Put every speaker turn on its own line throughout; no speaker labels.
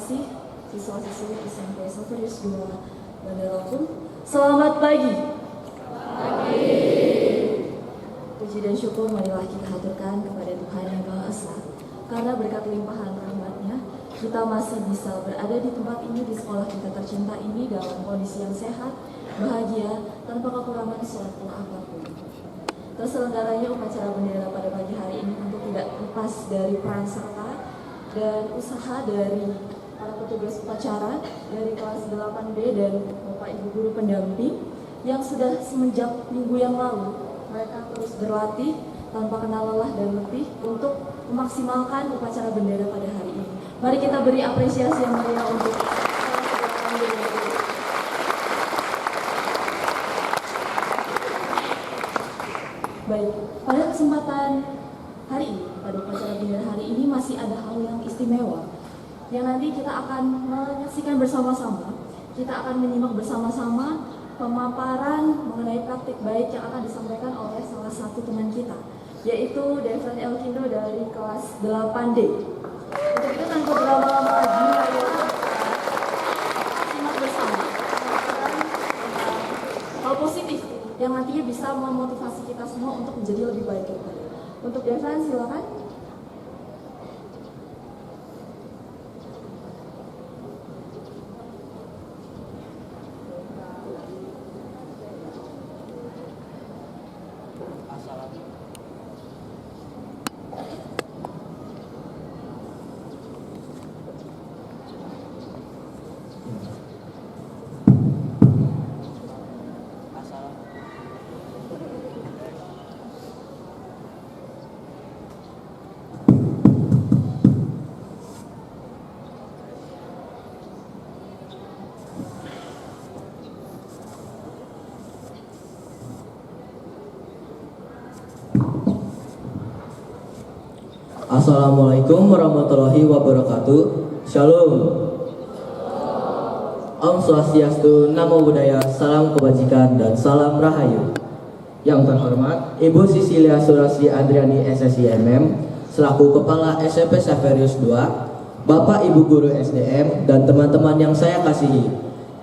kasih siswa-siswi SMP Saverius 2 Bandar Lampung. Selamat pagi. Puji dan syukur marilah kita haturkan kepada Tuhan Yang Maha Esa, karena berkat limpahan rahmat-Nya kita masih bisa berada di tempat ini, di sekolah kita tercinta ini dalam kondisi yang sehat, bahagia, tanpa kekurangan suatu apapun. Terselenggaranya upacara bendera pada pagi hari ini tentu tidak lepas dari peran serta dan usaha dari para petugas upacara dari kelas 8B dan Bapak Ibu guru pendamping yang sudah semenjak minggu yang lalu mereka terus berlatih tanpa kenal lelah dan letih untuk memaksimalkan upacara bendera pada hari ini. Mari kita beri apresiasi yang meriah untuk baik, pada kesempatan hari ini, pada upacara bendera hari ini masih ada hal yang istimewa yang nanti kita akan menyaksikan bersama-sama. Kita akan menyimak bersama-sama pemaparan mengenai praktik baik yang akan disampaikan oleh salah satu teman kita, yaitu Devran Elkindo dari kelas 8D. Untuk itu tanpa berlama-lama lagi, ayo simak bersama hal positif yang nantinya bisa memotivasi kita semua untuk menjadi lebih baik lagi. Untuk Devran, silakan.
Assalamualaikum warahmatullahi wabarakatuh. Shalom. Om Swastiastu, Namo Buddhaya, salam kebajikan dan salam rahayu. Yang terhormat Ibu Sisilia Surasri Adriani SSIMM selaku Kepala SMP Saverius 2, Bapak Ibu Guru SDM dan teman-teman yang saya kasihi.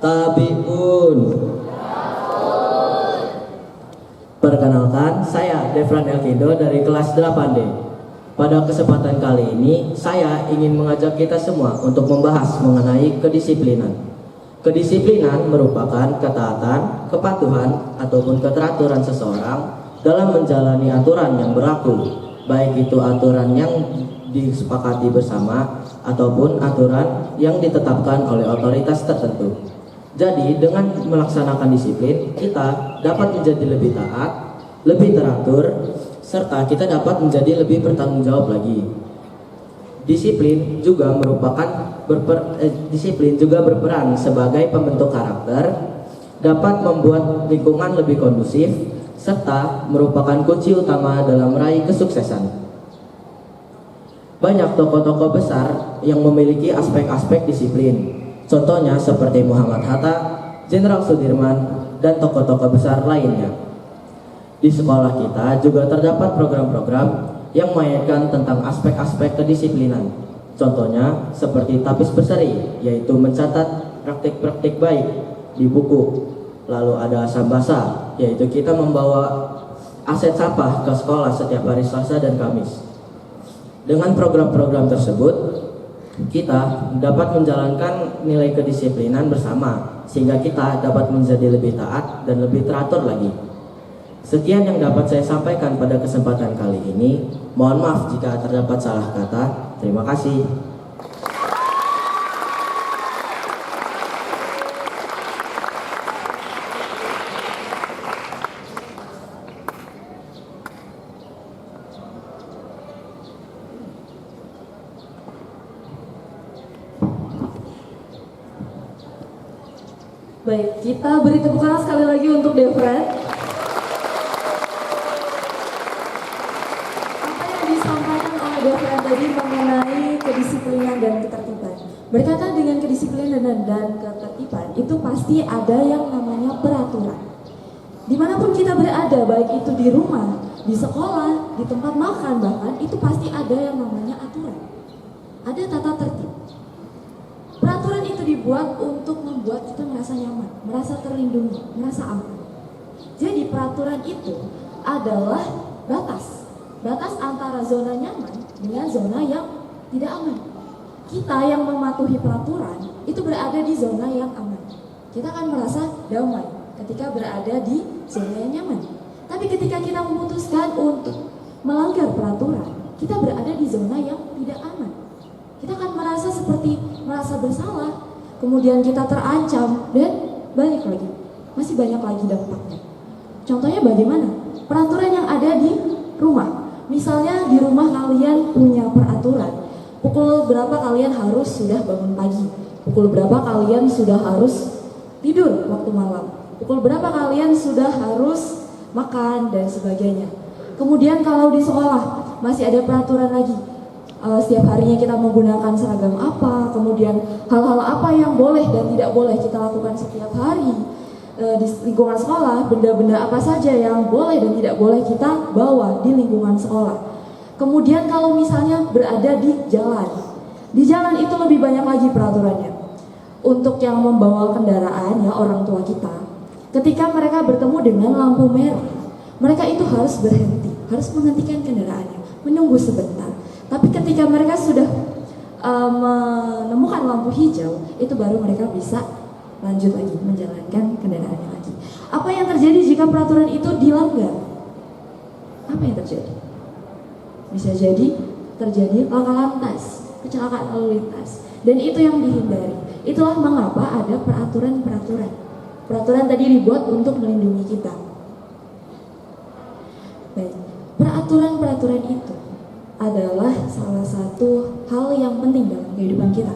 Tabiun. Perkenalkan, saya Devran Elkindo dari kelas 8D. Pada kesempatan kali ini, saya ingin mengajak kita semua untuk membahas mengenai kedisiplinan. Kedisiplinan merupakan ketaatan, kepatuhan, ataupun keteraturan seseorang dalam menjalani aturan yang berlaku, baik itu aturan yang disepakati bersama ataupun aturan yang ditetapkan oleh otoritas tertentu. Jadi, dengan melaksanakan disiplin, kita dapat menjadi lebih taat, lebih teratur, serta kita dapat menjadi lebih bertanggung jawab lagi. Disiplin juga berperan sebagai pembentuk karakter, dapat membuat lingkungan lebih kondusif, serta merupakan kunci utama dalam meraih kesuksesan. Banyak tokoh-tokoh besar yang memiliki aspek-aspek disiplin. Contohnya seperti Muhammad Hatta, Jenderal Sudirman, dan tokoh-tokoh besar lainnya. Di sekolah kita juga terdapat program-program yang mengajarkan tentang aspek-aspek kedisiplinan. Contohnya seperti Tapis Berseri, yaitu mencatat praktik-praktik baik di buku. Lalu ada Sambasa, yaitu kita membawa aset sampah ke sekolah setiap hari Selasa dan Kamis. Dengan program-program tersebut, kita dapat menjalankan nilai kedisiplinan bersama, sehingga kita dapat menjadi lebih taat dan lebih teratur lagi. Sekian yang dapat saya sampaikan pada kesempatan kali ini. Mohon maaf jika terdapat salah kata. Terima kasih.
Baik, kita beri tepuk tangan sekali lagi untuk Devran. Devran tadi mengenai kedisiplinan dan ketertiban. Berkaitan dengan kedisiplinan dan ketertiban, itu pasti ada yang namanya peraturan. Dimanapun kita berada, baik itu di rumah, di sekolah, di tempat makan bahkan, itu pasti ada yang namanya aturan. Ada tata tertib. itu dibuat untuk membuat kita merasa nyaman, merasa terlindungi, merasa aman. Jadi peraturan itu adalah batas antara zona nyaman dengan zona yang tidak aman. Kita yang mematuhi peraturan itu berada di zona yang aman. Kita akan merasa damai ketika berada di zona yang nyaman. Tapi ketika kita memutuskan untuk melanggar peraturan, kita berada di zona yang tidak aman. Kita akan merasa bersalah, kemudian kita terancam dan balik lagi. Masih banyak lagi dampaknya. Contohnya bagaimana? Peraturan yang ada di rumah. Misalnya di rumah kalian punya peraturan, pukul berapa kalian harus sudah bangun pagi, pukul berapa kalian sudah harus tidur waktu malam, pukul berapa kalian sudah harus makan dan sebagainya. Kemudian kalau di sekolah masih ada peraturan lagi, setiap harinya kita menggunakan seragam apa, kemudian hal-hal apa yang boleh dan tidak boleh kita lakukan setiap hari. Di lingkungan sekolah, benda-benda apa saja yang boleh dan tidak boleh kita bawa di lingkungan sekolah. Kemudian kalau misalnya berada di jalan itu lebih banyak lagi peraturannya. Untuk yang membawa kendaraan, ya orang tua kita, ketika mereka bertemu dengan lampu merah, mereka itu harus berhenti, harus menghentikan kendaraannya, menunggu sebentar. Tapi ketika mereka sudah menemukan lampu hijau, itu baru mereka bisa lanjut lagi, menjalankan kendaraannya lagi. Apa yang terjadi jika peraturan itu dilanggar? Apa yang terjadi? Bisa jadi terjadi laka lantas, kecelakaan lalu lintas. Dan itu yang dihindari. Itulah mengapa ada peraturan-peraturan. Peraturan tadi dibuat untuk melindungi kita. Baik, peraturan-peraturan itu adalah salah satu hal yang penting dalam kehidupan kita.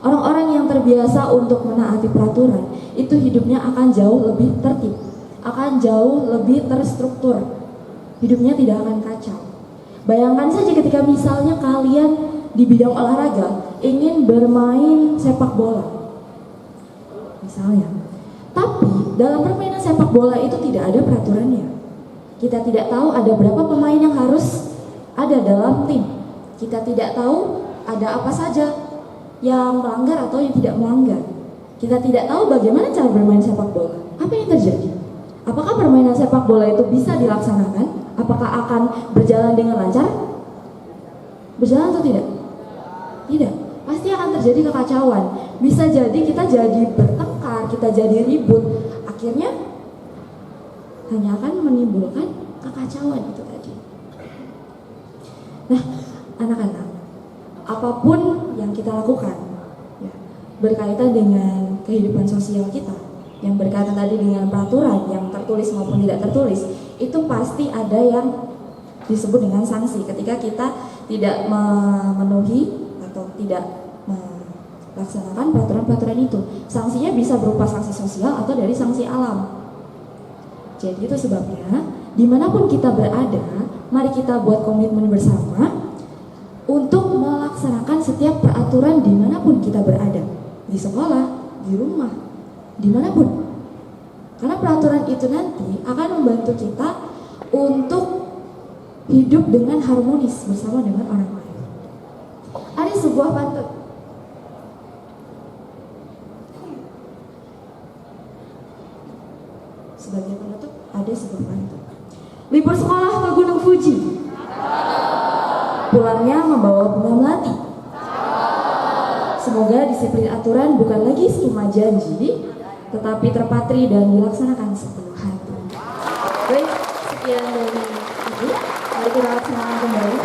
Orang-orang yang terbiasa untuk menaati peraturan itu hidupnya akan jauh lebih tertib, akan jauh lebih terstruktur. Hidupnya tidak akan kacau. Bayangkan saja ketika misalnya kalian di bidang olahraga ingin bermain sepak bola, misalnya. Tapi dalam permainan sepak bola itu tidak ada peraturannya. Kita tidak tahu ada berapa pemain yang harus ada dalam tim. Kita tidak tahu ada apa saja yang melanggar atau yang tidak melanggar. Kita tidak tahu bagaimana cara bermain sepak bola. Apa yang terjadi? Apakah permainan sepak bola itu bisa dilaksanakan? Apakah akan berjalan dengan lancar? Berjalan atau tidak? Tidak. Pasti akan terjadi kekacauan. Bisa jadi kita jadi bertengkar, kita jadi ribut. Akhirnya hanya akan menimbulkan kekacauan itu tadi. Nah, anak-anak, apapun yang kita lakukan ya, berkaitan dengan kehidupan sosial kita, yang berkaitan tadi dengan peraturan yang tertulis maupun tidak tertulis, itu pasti ada yang disebut dengan sanksi ketika kita tidak memenuhi atau tidak melaksanakan peraturan-peraturan itu. Sanksinya bisa berupa sanksi sosial atau dari sanksi alam. Jadi itu sebabnya dimanapun kita berada, mari kita buat komitmen bersama untuk melaksanakan setiap peraturan dimanapun kita berada, di sekolah, di rumah, dimanapun. Karena peraturan itu nanti akan membantu kita untuk hidup dengan harmonis bersama dengan orang lain. Ada sebuah pantun. Sebagai penutup, ada sebuah pantun. Libur sekolah ke Gunung Fuji. Pulangnya membawa bunga melati. Semoga disiplin aturan bukan lagi skema janji, tetapi terpatri dan dilaksanakan sepenuh hati. Baik, sekian dari Ibu. Mari kita laksanakan kembali.